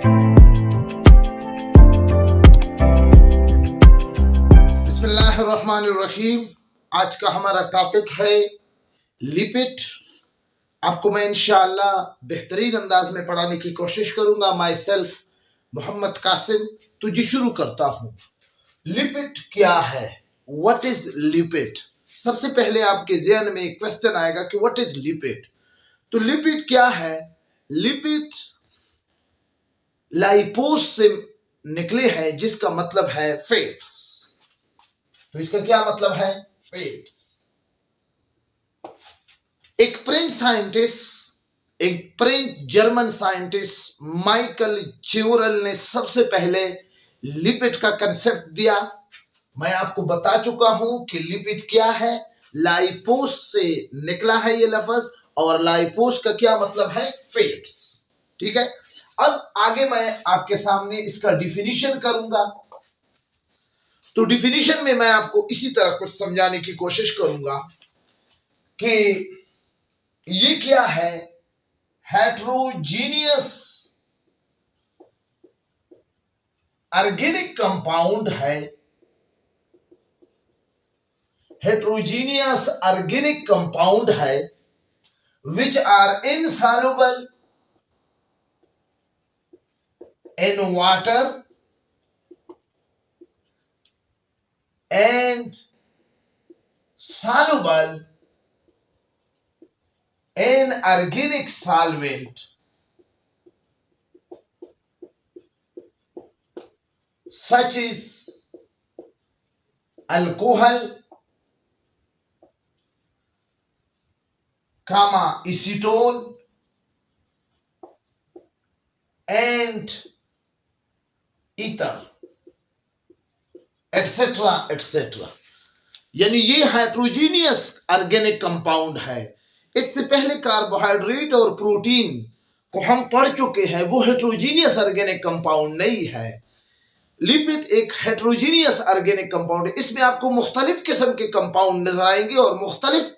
बिस्मिल्लाहिर्रहमानिर्रहीम। आज का हमारा टॉपिक है लिपिड। आपको मैं इंशाअल्लाह बेहतरीन अंदाज में पढ़ाने की कोशिश करूंगा। Myself Mohammad Qasim. तो जी शुरू करता हूं। लिपिड क्या है? What is lipid? सबसे पहले आपके ज़हन में एक क्वेश्चन आएगा कि व्हाट इज लिपिड। तो लिपिड क्या है? लिपिड लाइपोस से निकले हैं, जिसका मतलब है फैट्स। तो इसका क्या मतलब है? फैट्स। एक फ्रेंच जर्मन साइंटिस्ट माइकल ज्यूरल ने सबसे पहले लिपिड का कंसेप्ट दिया। मैं आपको बता चुका हूं कि लिपिड क्या है। लाइपोस से निकला है ये लफ्ज, और लाइपोस का क्या मतलब है? फैट्स। ठीक है। अब आगे मैं आपके सामने इसका डिफिनीशन करूंगा। तो डिफिनीशन में मैं आपको इसी तरह कुछ समझाने की कोशिश करूंगा कि ये क्या है। हेट्रोजीनियस ऑर्गेनिक कंपाउंड है। हेट्रोजीनियस ऑर्गेनिक कंपाउंड है which are insoluble in water and soluble in organic solvent such as alcohol, acetone and ether etcetera etcetera. यानी ये हेट्रोजीनियस ऑर्गेनिक कंपाउंड है। इससे पहले कार्बोहाइड्रेट और प्रोटीन को हम पढ़ चुके हैं, वो हेट्रोजीनियस ऑर्गेनिक कंपाउंड नहीं है। लिपिड एक हेट्रोजीनियस ऑर्गेनिक कंपाउंड है। इसमें आपको मुख्तलिफ किस्म के कंपाउंड नजर आएंगे और मुख्तलिफ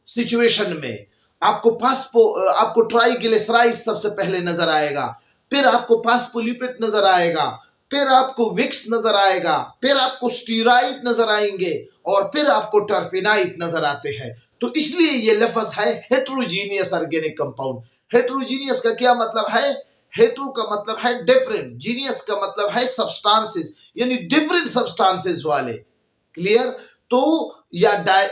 सिचुएशन में आपको ट्राइग्लिसराइड सबसे पहले नजर आएगा, फिर आपको फास्फोलिपिड नजर आएगा, फिर आपको विक्स नजर आएगा, फिर आपको स्टीराइड नजर आएंगे, और फिर आपको टर्पेनाइड नजर आते हैं। तो इसलिए ये लफ्ज है हेट्रोजीनियस ऑर्गेनिक कंपाउंड। हेट्रोजीनियस का क्या मतलब है? हेट्रो का मतलब है डिफरेंट, जीनियस का मतलब है सब्सटेंसेस, यानी डिफरेंट सब्सटेंसेस वाले। क्लियर? तो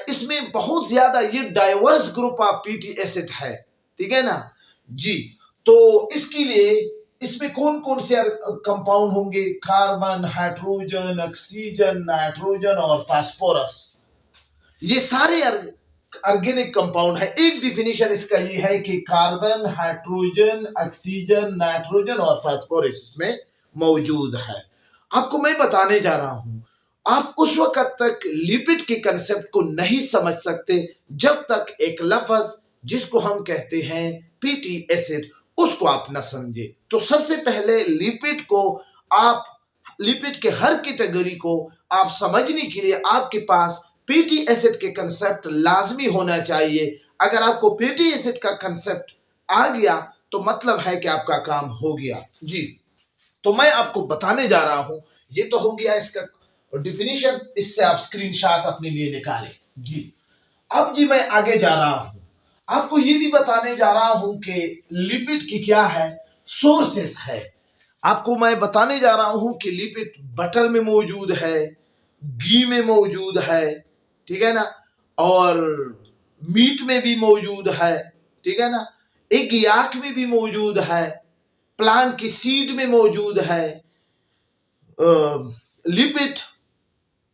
इसमें बहुत ज्यादा ये diverse group of PT acid है। ठीक है ना जी। तो इसके लिए इसमें कौन कौन से कंपाउंड होंगे? कार्बन, हाइड्रोजन, ऑक्सीजन, नाइट्रोजन और फास्फोरस। ये सारे ऑर्गेनिक कंपाउंड है। एक डिफिनीशन इसका ये है कि कार्बन, हाइड्रोजन, ऑक्सीजन, नाइट्रोजन और फास्फोरस इसमें मौजूद है। आपको मैं बताने जा रहा हूं, आप उस वक्त तक लिपिड के कंसेप्ट को नहीं समझ सकते जब तक एक लफ्ज जिसको हम कहते हैं पीटी एसिड, उसको आप न समझे। तो सबसे पहले लिपिड के हर कैटेगरी को आप समझने के लिए आपके पास पीटी एसिड के कंसेप्ट लाजमी होना चाहिए। अगर आपको पीटी एसिड का कंसेप्ट आ गया तो मतलब है कि आपका काम हो गया जी। तो मैं आपको बताने जा रहा हूं, ये तो हो गया इसका डिफिनीशन। इससे आप स्क्रीनशॉट अपने लिए निकालें जी। अब जी मैं आगे जा रहा हूं, आपको ये भी बताने जा रहा हूं कि लिपिड की क्या है, सोर्सेस है। आपको मैं बताने जा रहा हूं कि लिपिड बटर में मौजूद है, घी में मौजूद है, ठीक है ना, और मीट में भी मौजूद है, ठीक है ना, एक याक में भी मौजूद है, प्लांट की सीड में मौजूद है। लिपिड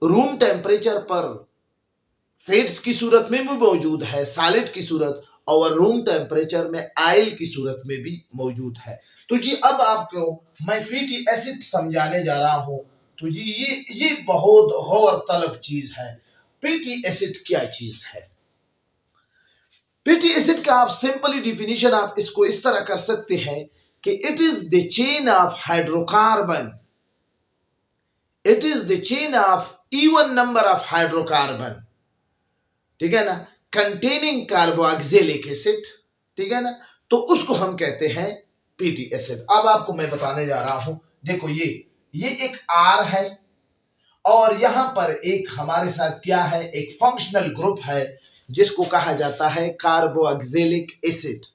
रूम टेम्परेचर पर फैट्स की सूरत में भी मौजूद है, सॉलिड की सूरत, और रूम टेम्परेचर में ऑयल की सूरत में भी मौजूद है। तो जी अब आपको मैं फैटी एसिड समझाने जा रहा हूं। तो जी ये बहुत गौर तलब चीज है। फैटी एसिड क्या चीज है? फैटी एसिड का आप सिंपली डिफिनीशन आप इसको इस तरह कर सकते हैं कि it is the chain of hydrocarbon, it is the chain of even number of hydrocarbon, ठीक है ना, कंटेनिंग कार्बोक्सिलिक एसिड, ठीक है ना। तो उसको हम कहते हैं पीटी एसिड। अब आपको मैं बताने जा रहा हूं, देखो ये एक आर है और यहां पर एक हमारे साथ क्या है, एक फंक्शनल ग्रुप है जिसको कहा जाता है कार्बोक्सिलिक एसिड।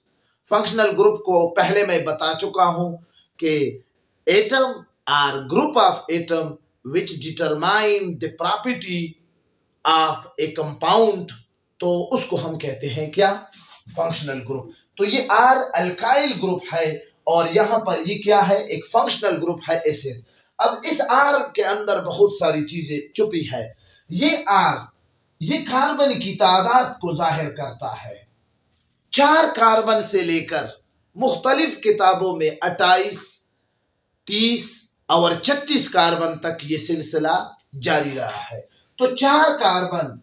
फंक्शनल ग्रुप को पहले मैं बता चुका हूं कि atom or group of atom which determine the property of a compound, तो उसको हम कहते हैं क्या, फंक्शनल ग्रुप। तो ये आर अल्काइल ग्रुप है और यहां पर ये क्या है, एक फंक्शनल ग्रुप है एसिड। अब इस आर के अंदर बहुत सारी चीजें छुपी है। ये आर ये कार्बन की तादाद को जाहिर करता है। 4 कार्बन से लेकर मुख्तलिफ किताबों में 28, 30 और 36 कार्बन तक ये सिलसिला जारी रहा है। तो 4 कार्बन,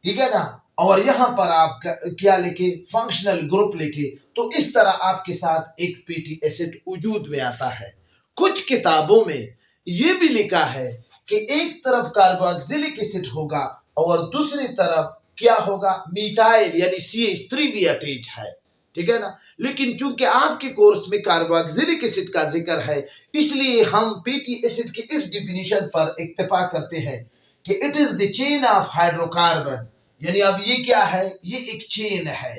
ठीक है ना, और यहां पर आप क्या लिखे, फंक्शनल ग्रुप लिखे, तो इस तरह आपके साथ एक पीटी एसिड वजूद में आता है। कुछ किताबों में यह भी लिखा है कि एक तरफ कार्बोक्सिलिक एसिड होगा और दूसरी तरफ क्या होगा, मीथाइल यानी CH3 भी अटैच है, ठीक है ना। लेकिन चूंकि आपके कोर्स में कार्बोक्सिलिक एसिड का जिक्र है, इसलिए हम पीटी एसिड की इस डिफिनीशन पर इत्तेफाक करते हैं कि it is the chain of hydrocarbon. यानी अब ये क्या है, ये एक चेन है,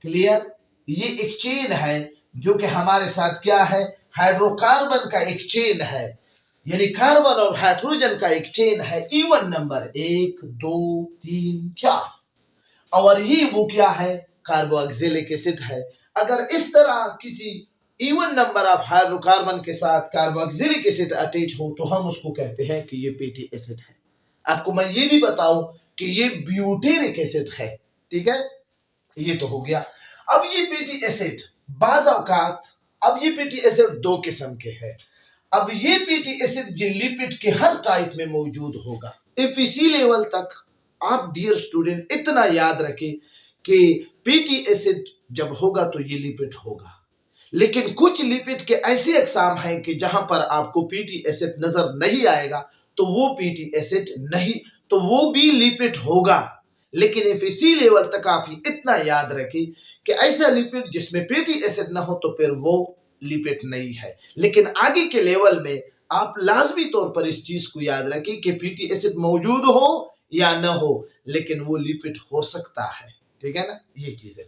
क्लियर, ये एक चेन है जो कि हमारे साथ क्या है, हाइड्रोकार्बन का एक चेन है, यानी कार्बन और हाइड्रोजन का एक चेन है, इवन नंबर 1 2 3 4, और ही वो क्या है, कार्बोक्सिलिक एसिड है। अगर इस तरह किसी इवन नंबर ऑफ हाइड्रोकार्बन के साथ कार्बोक्सिलिक एसिड अटैच हो तो हम उसको कहते हैं कि ये पीटी एसिड है। आपको मैं ये भी बताऊं कि ये ब्यूटेरिक एसिड है, ठीक है, ये तो हो गया। अब ये पीटी एसिड बाज़ औकात, अब ये पीटी एसिड 2 किस्म के हैं। अब ये पीटी एसिड जो लिपिड के हर टाइप में मौजूद होगा। इसी लेवल तक आप डियर स्टूडेंट इतना याद रखें कि पीटी एसिड जब होगा तो ये लिपिड होगा, लेकिन कुछ लिपिड के ऐसे अक़साम हैं कि जहां पर आपको पीटी एसिड नजर नहीं आएगा तो वो पीटी एसिड नहीं, तो वो भी लिपिड होगा। लेकिन इसी लेवल तक आप इतना याद रखें कि ऐसा लिपिड जिसमें पीटी एसिड ना हो तो फिर वो लिपिड नहीं है। लेकिन आगे के लेवल में आप लाजमी तौर पर इस चीज को याद रखें कि पीटी एसिड मौजूद हो या ना हो, लेकिन वो लिपिड हो सकता है, ठीक है ना, ये चीज है।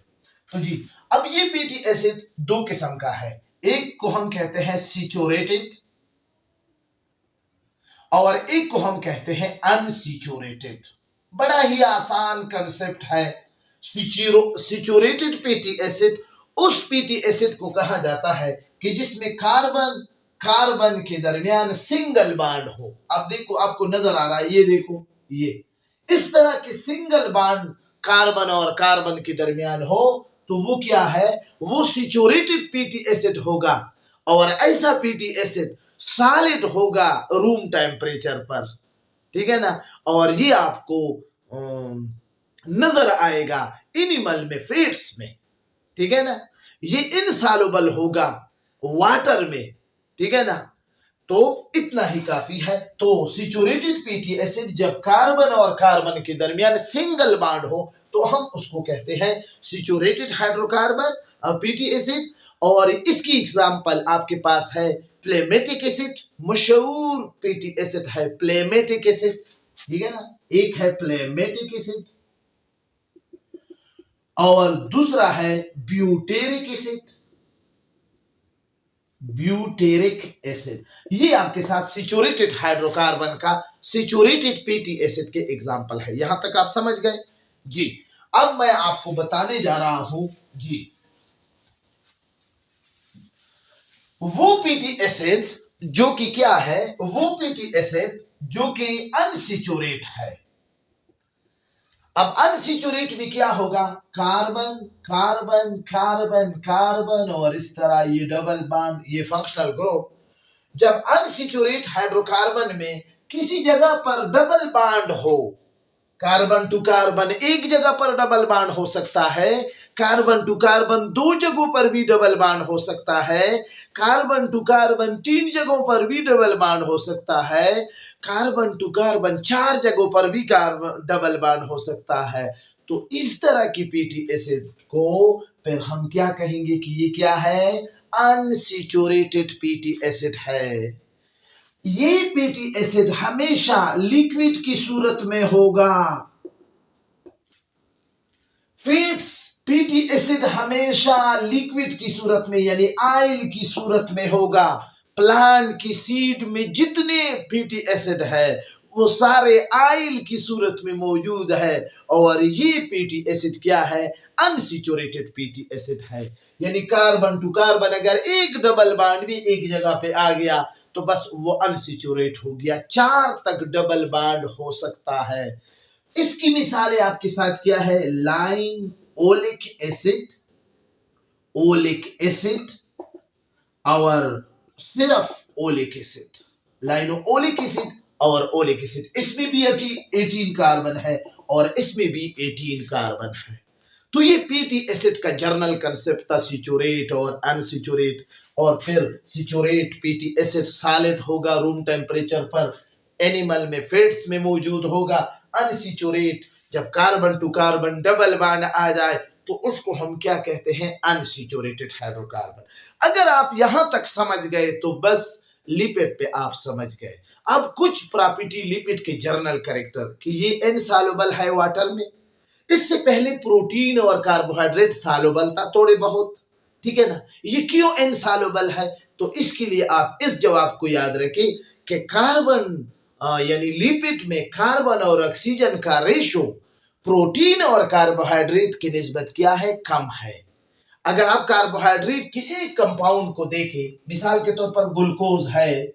तो जी अब ये पीटी एसिड 2 किस्म का है, एक को हम कहते हैं सैचुरेटेड और एक को हम कहते हैं अनसैचुरेटेड। बड़ा ही आसान कंसेप्ट है। सैचुरेटेड पीटी एसिड उस पीटी एसिड को कहा जाता है कि जिसमें कार्बन कार्बन के दरमियान सिंगल बॉन्ड हो। अब देखो, आपको नजर आ रहा है, ये देखो, ये इस तरह के सिंगल बॉन्ड कार्बन और कार्बन के दरमियान हो तो वो क्या है, वो सैचुरेटेड पीटी एसिड होगा। और ऐसा पीटी एसिड सॉलिड होगा रूम टेम्परेचर पर, ठीक है ना, और ये आपको नजर आएगा एनिमल में, फीड्स में, ठीक है ना। ये इनसॉल्युबल होगा वाटर में, ठीक है ना। तो इतना ही काफी है। तो सैचुरेटेड पीटी एसिड जब कार्बन और कार्बन के दरमियान सिंगल बॉन्ड हो तो हम उसको कहते हैं सैचुरेटेड हाइड्रोकार्बन पीटी एसिड। और इसकी एग्जांपल आपके पास है फ्लेमेटिक एसिड, मशहूर पीटी एसिड है फ्लेमेटिक एसिड, ठीक है ना। एक है फ्लेमेटिक एसिड और दूसरा है ब्यूटेरिक एसिड। ब्यूटेरिक एसिड ये आपके साथ सैचुरेटेड हाइड्रोकार्बन का सैचुरेटेड पीटी एसिड के एग्जांपल है। यहां तक आप समझ गए जी। अब मैं आपको बताने जा रहा हूं जी वो पीटी एसिड जो कि क्या है, वो पीटी एसिड जो कि अनसैचुरेट है। अब अनसैचुरेट में क्या होगा, कार्बन कार्बन कार्बन कार्बन और इस तरह ये डबल बॉन्ड, ये फंक्शनल ग्रुप। जब अनसैचुरेट हाइड्रोकार्बन में किसी जगह पर डबल बॉन्ड हो, कार्बन टू कार्बन एक जगह पर डबल बॉन्ड हो सकता है, कार्बन टू कार्बन 2 जगहों पर भी डबल बॉन्ड हो सकता है, कार्बन टू कार्बन 3 जगहों पर भी डबल बॉन्ड हो सकता है, कार्बन टू कार्बन 4 जगहों पर भी कार्बन डबल बॉन्ड हो सकता है। तो इस तरह की पीटी एसिड को फिर हम क्या कहेंगे कि ये क्या है, अनसैचुरेटेड फैटी एसिड है। ये फैटी एसिड हमेशा लिक्विड की सूरत में होगा। फैटी एसिड हमेशा लिक्विड की सूरत में यानी ऑयल की सूरत में होगा। प्लांट की सीड में जितने फैटी एसिड है वो सारे ऑयल की सूरत में मौजूद है। और ये फैटी एसिड क्या है? अनसैचुरेटेड फैटी एसिड है। यानी कार्बन टू कार्बन अगर एक डबल बॉन्ड भी एक जगह पे आ गया तो बस वो अनसैचुरेट हो गया। 4 तक डबल बॉन्ड हो सकता है। इसकी मिसालें आपके साथ क्या है? लाइन ओलिक एसिड और सिर्फ ओलिक एसिड। लाइनोओलिक एसिड और ओलिक एसिड, इसमें भी 18 कार्बन है और इसमें भी 18 कार्बन है। तो ये फैटी एसिड का जर्नल कंसेप्ट था, सैचुरेट और अनसैचुरेट। और फिर सैचुरेट फैटी एसिड सॉलिड होगा रूम टेम्परेचर पर, एनिमल में फैट्स में मौजूद होगा। अनसैचुरेट जब carbon to carbon double bond आ जाए तो उसको हम क्या कहते हैं? Unsaturated hydrocarbon. अगर आप यहां तक समझ गए तो बस लिपिड पे आप समझ गए। अब कुछ प्रॉपर्टी लिपिड के जर्नल कैरेक्टर कि ये इनसॉल्युबल है वाटर में। इससे पहले प्रोटीन और कार्बोहाइड्रेट सॉल्युबल था थोड़े बहुत, ठीक है ना। ये क्यों इनसॉल्युबल है? तो इसके लिए आप इस जवाब को याद रखें कि कार्बन यानी लिपिड में कार्बन और ऑक्सीजन का रेशो प्रोटीन और कार्बोहाइड्रेट की निस्बत क्या है? कम है। अगर आप कार्बोहाइड्रेट के एक कंपाउंड को देखें, मिसाल के तौर पर ग्लूकोज है,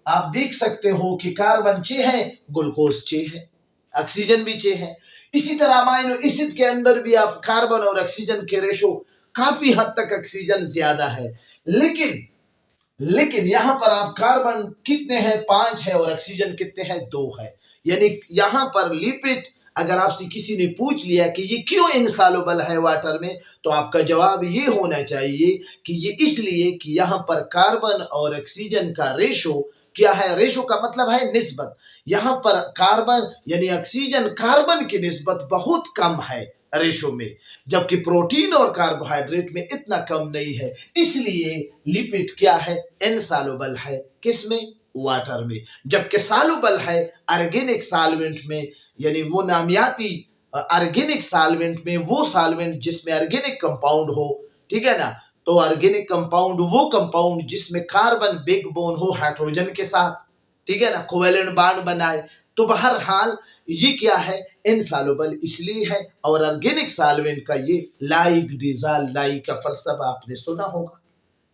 आप देख सकते हो कि कार्बन 6 है, ग्लूकोज 6 है, ऑक्सीजन भी 6 है। इसी तरह अमाइनो एसिड के अंदर भी आप कार्बन और ऑक्सीजन के रेशो काफी हद तक ऑक्सीजन ज्यादा है, लेकिन यहां पर आप कार्बन कितने हैं? 5 है और ऑक्सीजन कितने हैं? 2 है। यानी यहां पर लिपिड अगर आपसे किसी ने पूछ लिया कि ये क्यों इनसॉल्युबल है वाटर में, तो आपका जवाब ये होना चाहिए कि ये इसलिए कि यहां पर कार्बन और ऑक्सीजन का रेशो क्या है? रेशो का मतलब है निस्बत। यहां पर कार्बन यानी ऑक्सीजन कार्बन की निस्बत बहुत कम है रेशो में, जबकि प्रोटीन और कार्बोहाइड्रेट में इतना कम नहीं है। इसलिए लिपिड क्या है? इनसॉल्युबल है। किसमें? वाटर में। जबकि सॉल्युबल है ऑर्गेनिक सॉल्वेंट में, यानी वो नामियाती ऑर्गेनिक सॉल्वेंट में, वो सॉल्वेंट जिसमें ऑर्गेनिक कंपाउंड हो, ठीक है ना। तो ऑर्गेनिक कंपाउंड वो कंपाउंड जिसमें कार्बन बैकबोन हो हाइड्रोजन के साथ, ठीक है ना, कोवेलेंट बॉन्ड बनाए। तो बहरहाल ये क्या है? इनसॉल्युबल इसलिए है। और ऑर्गेनिक सॉल्वेंट का ये लाइक डिसॉल्व लाइक का फलसफा आपने सुना होगा,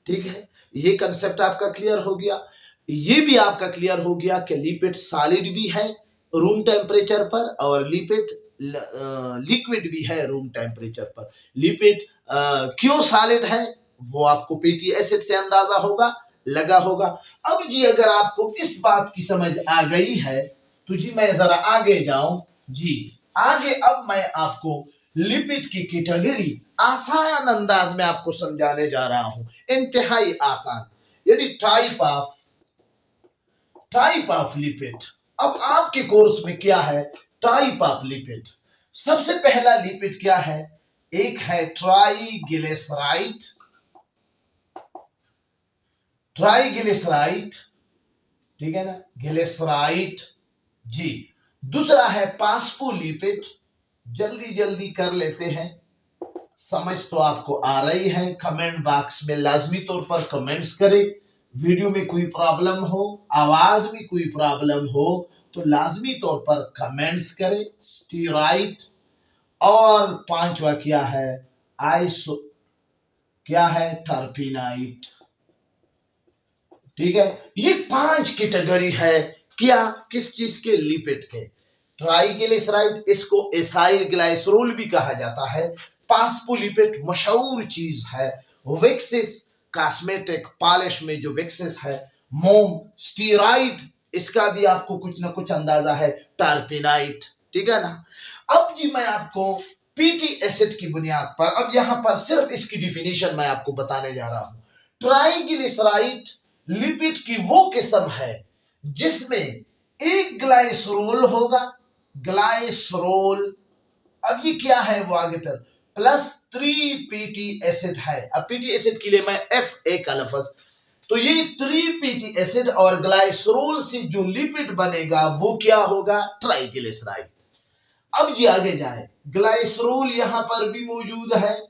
ठीक है। ये कंसेप्ट आपका क्लियर हो गया। ये भी आपका क्लियर हो गया कि लिपिड सॉलिड भी है रूम टेम्परेचर पर और लिपिड लिक्विड भी है रूम टेम्परेचर पर। लिपिड क्यों सॉलिड है वो आपको फैटी एसिड से अंदाजा लगा होगा। अब जी अगर आपको इस बात की समझ आ गई है तो जी मैं जरा आगे जाऊं जी आगे। अब मैं आपको लिपिड की कैटेगरी आसान अंदाज में आपको समझाने जा रहा हूं, इंतहाई आसान, यानी टाइप ऑफ लिपिड। अब आपके कोर्स में क्या है? Type of lipid. सबसे पहला लिपिड क्या है? एक है ट्राइग्लिसराइड, ठीक है ना, ग्लिसराइड जी। दूसरा है फास्फोलिपिड। जल्दी कर लेते हैं, समझ तो आपको आ रही है। कमेंट बॉक्स में लाजमी तौर पर कमेंट्स करें। वीडियो में कोई प्रॉब्लम हो, आवाज में कोई प्रॉब्लम हो तो लाजमी तौर पर कमेंट्स करें। स्टीराइड। और पांचवा क्या है? टर्पिनाइड, ठीक है। ये 5 कैटेगरी है क्या? किस चीज के? लिपिड के। ट्राइग्लिसराइड, इसको एसाइल ग्लाइसरोल भी कहा जाता है। फास्फोलिपिड मशहूर चीज है। विक्सिस कॉस्मेटिक पॉलिश में जो विक्सिस है, मोम। स्टीराइड, इसका भी आपको कुछ ना कुछ अंदाजा है। टर्पिनाइड, ठीक है ना। अब जी मैं आपको फैटी एसिड की बुनियाद पर, अब यहां पर सिर्फ इसकी डिफिनेशन मैं आपको बताने जा रहा हूं। ट्राइग्लिसराइड लिपिड की वो किस्म है जिसमें एक ग्लाइसरोल होगा, ग्लाइसरोल। अब ये क्या है? वो आगे पर प्लस 3 PT एसिड है। अब पीटी एसिड के लिए मैं FA का लफ्ज, तो ये 3 PT एसिड और ग्लाइसरोल से जो लिपिड बनेगा वो क्या होगा, ट्राइग्लिसराइड। अब जी आगे जाए, ग्लाइसरोल यहां पर भी मौजूद है,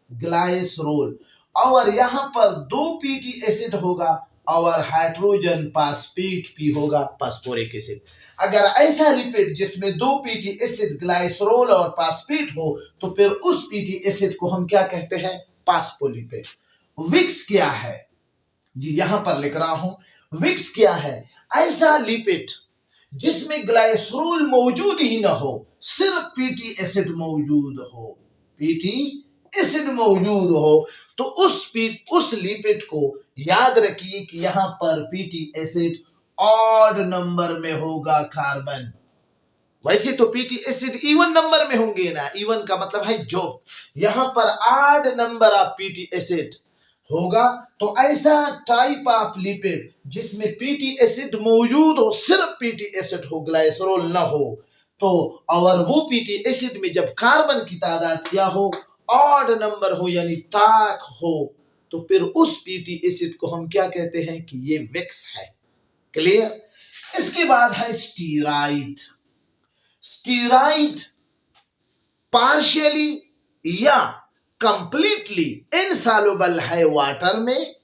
ग्लाइसरोल, और यहां पर 2 PT एसिड होगा और हाइड्रोजन फास्फेट भी होगा, फास्फोरिक एसिड। अगर ऐसा लिपिड जिसमें 2 PT एसिड, ग्लाइसरोल और फास्फेट हो तो फिर उस PT एसिड को हम क्या कहते हैं, फास्फोलिपिड। विक्स क्या है जी, यहां पर लिख रहा हूं, विक्स क्या है, ऐसा लिपिड जिसमें ग्लाइसरोल मौजूद ही ना हो, सिर्फ PT एसिड मौजूद हो, PT एसिड मौजूद हो, तो उस लिपिड को याद रखिए कि यहां पर PT एसिड ऑड नंबर में होगा कार्बन। वैसे तो PT एसिड इवन नंबर में होंगे ना, इवन का मतलब है जो, यहां पर odd number of PT acid होगा। तो ऐसा टाइप ऑफ लिपिड जिसमें PT एसिड मौजूद हो, सिर्फ PT एसिड हो, ग्लाइसरोल ना हो, तो और वो PT एसिड में जब कार्बन की तादाद क्या हो, ऑड नंबर हो, यानी ताक हो, तो फिर उस PT एसिड को हम क्या कहते हैं कि ये विक्स है। क्लियर। इसके बाद है स्टीराइड। स्टीराइड पार्शियली या कंप्लीटली इनसॉल्युबल है वाटर में,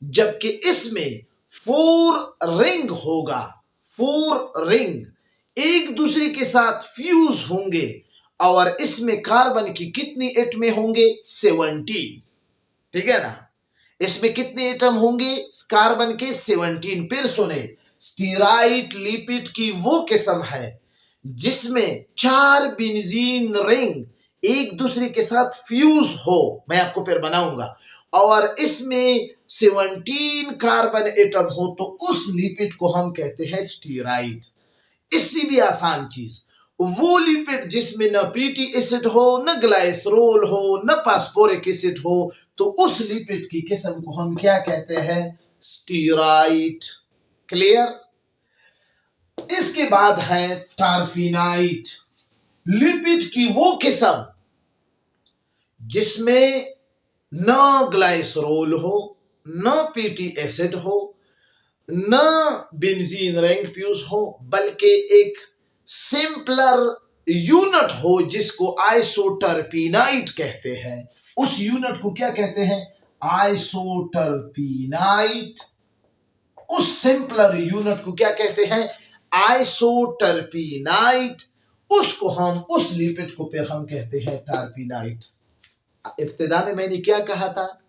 जबकि इसमें 4 रिंग होगा, 4 रिंग एक दूसरे के साथ फ्यूज होंगे, और इसमें कार्बन की कितनी एटमें होंगे, 17। ठीक है ना, इसमें कितने एटम होंगे कार्बन के, 17। फिर सुने, स्टीराइड लिपिड की वो किस्म है जिसमें 4 बेंजीन रिंग एक दूसरे के साथ फ्यूज हो, मैं आपको फिर बनाऊंगा, और इसमें 17 कार्बन एटम हो, तो उस लिपिड को हम कहते हैं स्टीराइड। इससे भी आसान चीज, वो लिपिड जिसमें न PT एसिड हो, न ग्लाइसरोल हो, न फास्फोरिक एसिड हो, तो उस लिपिड की किस्म को हम क्या कहते हैं, स्टीराइड। क्लियर। इसके बाद है टारफिनाइड, लिपिड की वो किस्म जिसमें न ग्लाइसरोल हो, न PT एसिड हो, न बेंजीन रिंग फ्यूज हो, बल्कि एक सिंपलर यूनिट हो जिसको आइसोटर्पिनाइड कहते हैं। उस यूनिट को क्या कहते हैं, आइसोटर्पिनाइड। उस सिंपलर यूनिट को क्या कहते हैं, आइसोटर्पिनाइड। उसको हम, उस लिपिड को फिर हम कहते हैं टारपिनाइड। इब्तिदा में मैंने क्या कहा था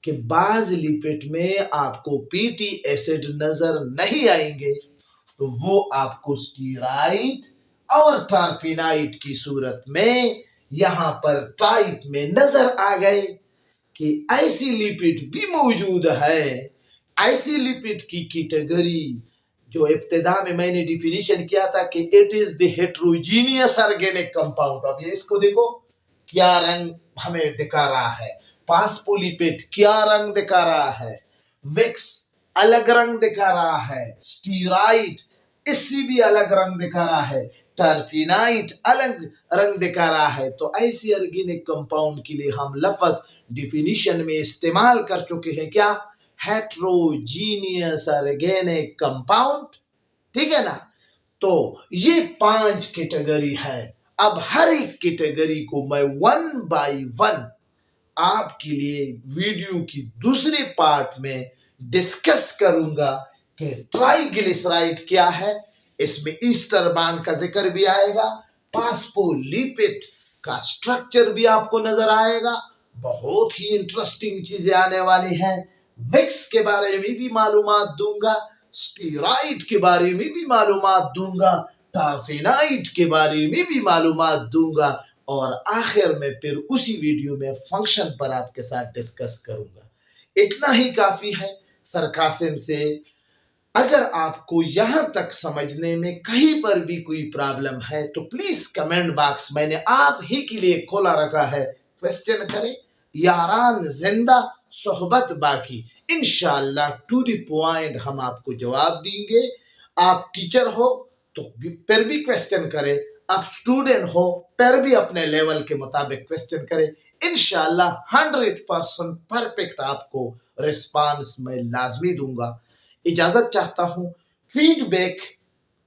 कि बाज लिपिड में आपको PT एसिड नजर नहीं आएंगे, तो वो आपको स्टीराइड और टारपिनाइड की सूरत में यहां पर टाइप में नजर आ गए कि ऐसी लिपिड भी मौजूद है। ऐसी लिपिड की कैटेगरी जो इब्तिदा में मैंने डिफिनीशन किया था कि it is the heterogeneous organic compound. अब ये इसको देखो क्या रंग हमें दिखा रहा है, फास्फोलिपिड क्या रंग दिखा रहा है, विक्स अलग रंग दिखा रहा है, स्टीराइड इससे भी अलग रंग दिखा रहा है, टर्फिनाइड अलग रंग दिखा रहा है। तो ऐसी ऑर्गेनिक कंपाउंड के लिए हम लफ्ज डिफिनीशन में इस्तेमाल कर चुके हैं क्या, हेट्रोजीनियस ऑर्गेनिक कंपाउंड। ठीक है ना। तो ये 5 कैटेगरी है। अब हर एक कैटेगरी को मैं 1 बाय 1 आपके लिए वीडियो की दूसरे पार्ट में डिस्कस करूंगा कि ट्राइग्लिसराइड क्या है, इसमें ईस्टर बांड का जिक्र भी आएगा, फास्फोलिपिड का स्ट्रक्चर भी आपको नजर आएगा, बहुत ही इंटरेस्टिंग चीजें आने वाली हैं। विक्स के बारे में भी मालूमात दूंगा, स्टीराइड के बारे में भी मालूमात दूंगा, टारफिनाइड के बारे में भी मालूमात दूंगा, और आखिर में फिर उसी वीडियो में फंक्शन पर आपके साथ डिस्कस करूंगा। इतना ही काफी है सर कासिम से। अगर आपको यहां तक समझने में कहीं पर भी कोई प्रॉब्लम है तो प्लीज कमेंट बॉक्स मैंने आप ही के लिए खोला रखा है, क्वेश्चन करें। यारान जिंदा सोहबत बाकी, इंशाअल्लाह टू द पॉइंट हम आपको जवाब देंगे। आप टीचर हो तो फिर भी क्वेश्चन करें, आप स्टूडेंट हो फिर भी अपने लेवल के मुताबिक क्वेश्चन करें, इंशाल्लाह 100% परफेक्ट आपको रिस्पांस मैं लाजमी दूंगा। इजाजत चाहता हूं, फीडबैक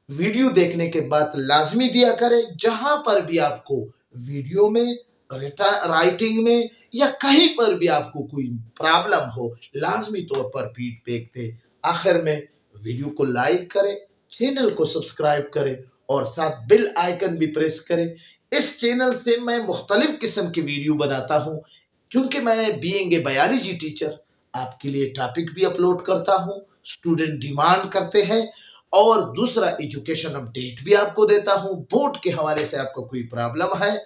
वीडियो देखने के बाद लाजमी दिया करें। जहां पर भी आपको वीडियो में, राइटिंग में या कहीं पर भी आपको कोई प्रॉब्लम हो, लाजमी तौर पर फीडबैक दे। आखिर में वीडियो को लाइक करें, चैनल को सब्सक्राइब करें और साथ बेल आइकन भी प्रेस करें। इस चैनल से मैं मुख्तलिफ किस्म की वीडियो बनाता हूं, क्योंकि मैं बीइंग ए बायोलॉजी टीचर आपके लिए टॉपिक भी अपलोड करता हूं, स्टूडेंट डिमांड करते हैं, और दूसरा एजुकेशन अपडेट भी आपको देता हूं। बोर्ड के हवाले से आपको कोई प्रॉब्लम है,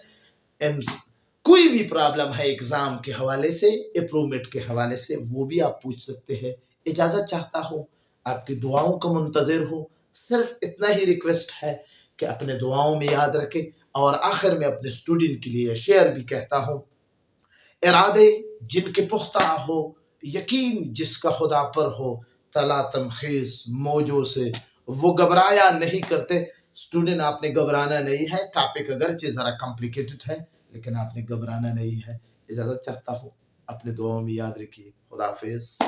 कोई भी प्रॉब्लम है एग्जाम के हवाले से, अप्रूवमेंट के हवाले से, वो भी आप पूछ सकते हैं। इजाजत चाहता हूं, आपकी दुआओं का मुंतजिर हो। सिर्फ इतना ही रिक्वेस्ट है कि अपने दुआओं में याद रखें। और आखिर में अपने स्टूडेंट के लिए शेयर भी कहता हूं, इरादे जिनके पुख्ता हो, यकीन जिसका खुदा पर हो, तला तमखीज मौजों से वो घबराया नहीं करते। स्टूडेंट आपने घबराना नहीं है, टॉपिक अगरचे जरा कॉम्प्लिकेटेड है लेकिन आपने घबराना नहीं है। इजाजत चाहता हूँ, अपने दुआओं में याद रखिए। खुदा हाफिज।